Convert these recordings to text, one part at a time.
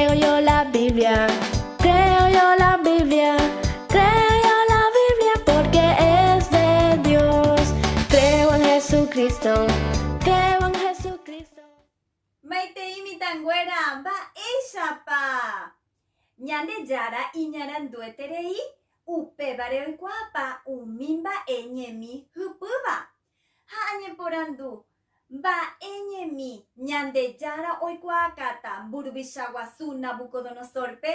Creo yo la Biblia, creo yo la Biblia, creo yo la Biblia porque es de Dios. Creo en Jesucristo, creo en Jesucristo. Maitei mitangüera, ba eshapa. Ñande yara iñarandue terei, upe bare oikuapa, umimba eñemi hupuba. Ha añeporandu, ba eñemi, ñande yara oikuakata, burubishaguasu Nabucodonosorpe,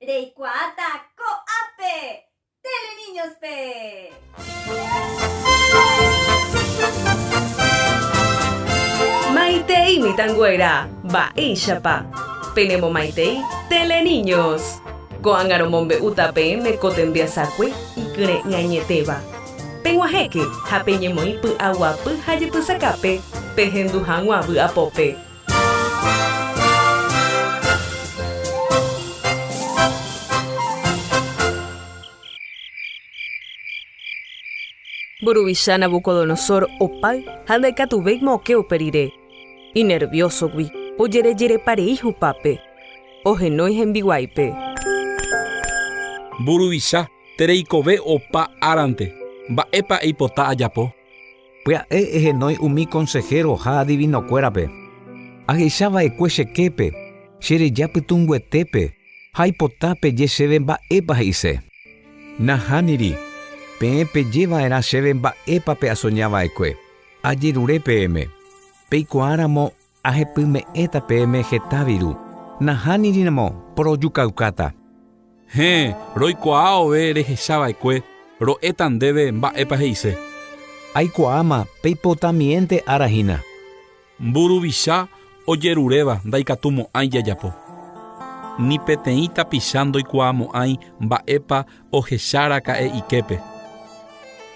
reikuata koape, teleniñospe. Maitei mitangüera, ba ishapa. Penemo maitei, teleniños. Koangaromombe utapeme kotembiasakwe ikre ñañeteba. Penguajeke, japeñemoi pu aguapu hayepu sakape, pejendujanguabu apope. Burubisha Nabucodonosor opai, handaikatubek moke operire. Y nervioso gui, oyere parei hupape. Ojenoi hembiguaipe. Burubisha, tereikove opa arante. Mba'épa eipota ajapo. Pya'e ehenói umi consejero ha adivino kuérape. Ahechava'ekue cheképe, chereja pytunguetépe, ha ipotápe je chéve mba'épa he'ise. Nahániri, peẽpejeva'erã chéve mba'épa pe asoñava'ekue. Ajerure peẽme. Peikuaáramo ahepyme'ẽta peẽme hetaviru. Nahánirimo porojukaukáta. Roikuaave rehechava'ekue, ro'éta ndéve mba'épa he'ise. Aikuaáma peipotamiente arahína. Mburuvicha ojeruréva ndaikatumo'ãi jajapo. Ni peteĩ tapicha ndoikuaamo'ãi mba'épa ohecháraka'e iképe.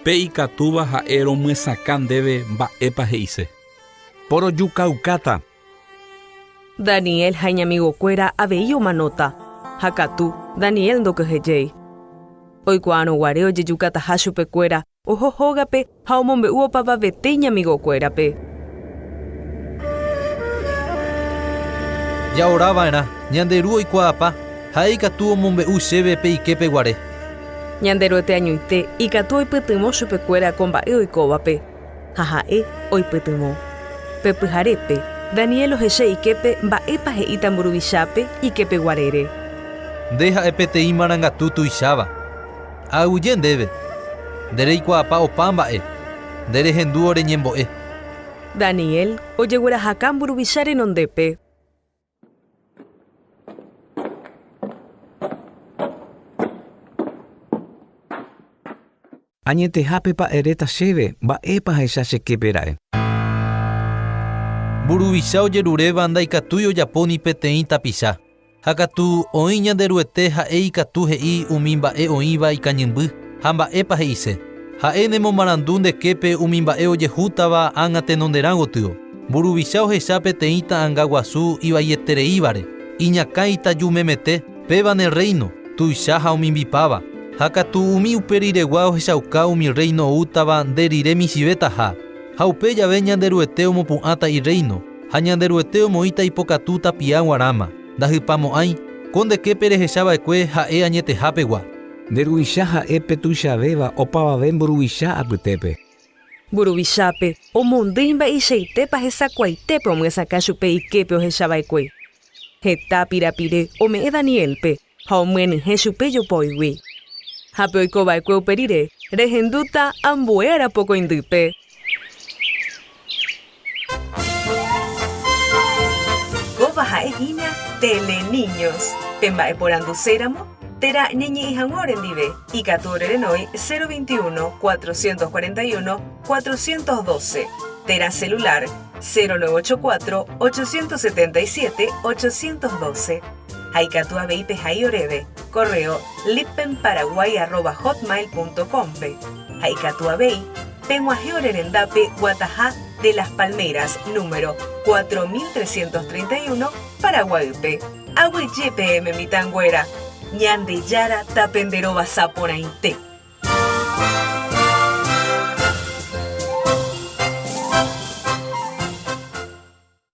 Pe ikatúva ha'e romyesãka ndéve mba'épa he'ise. Porojukaukáta. Daniel hañamiguokuéra avei omanóta. Hakatu, Daniel ndokyhejey. Oikuaanoguare ojejukataha chupekuéra ohohógape ha omombe'u opavavetei ñamiguokuérape. Jaorava'erã, ñanderu oikuaapa, ha ikatu omombe'u chéve pe iképe guare. Ñanderuete añuite ikatu oipytymo chupekuéra ko mba'e oikóvape. Ha ha'e oipytymo. Pe pyharépe, Daniel oheche iképe mba'épa he'íta Mburuvichápe iképe guarére. Nde ha'e peteĩ marangatu tuicháva. Aguyje ndéve. Ndereikuaapa opa mba'e. Nderehendu oreñembo'e. Daniel ojeguerahaka Mburuvicha renondépe. Añetehápe pa'eréta chéve mba'épa hecha cheképera'e. Mburuvicha ojeruréva ndaikatúi ojapóni peteĩ tapicha. Ha katu oĩ ñanderuete ha'e ikatu he'i umi mba'e oĩva ikañymby ha mba'épa he'ise. Ha'e nemomarandu ndeképe umi mba'e ojehútava ág̃a tenonderã gotyo. Mburuvicha ohecha peteĩ ta'ãnga guasu ivaietereívare. Iñakã itajumemete péva ne reino, tuicha ha umi mbipáva. Ha katu umi uperiregua ohechauka umi reino oútava nderire michĩvétaha. Ha upe jave ñanderuete omopu'ãta i reino. Ha ñanderuete omoĩta ipokatu tapia g̃uarãma. Ndahypamo'ãi, ko ndeképe rehechava'ekue ha'e añetehápegua. Nderuvicha ha'épe tuichavéva opavave Mburuvicha apytépe. Mburuvichápe omondýi mba'eichaitépa hesakuaitépe omyesãka chupe iképe ohechava'ekue. Heta pirapire ome'ẽ Danielpe ha omyenyhẽ chupe jopoigui. Ha pe oikova'ekue uperire rehendúta ambue arapokõindýpe. Kóva ha'ehína Teleniños. Pemba'eporanduséramo tera ñeñe'ẽhag̃uáre ndive ikatu orerenói 021 441 412. Tera celular 0984 877 812. Haikatu aveipe hai oreve. Correo lipenparaguay@hotmail.com. Haikatu avei Penguaje orerendape Guatajá de las Palmeras, número 4331, Paraguaype. Agüeyepe mitangüera. Ñande yara tapenderoba saporainte.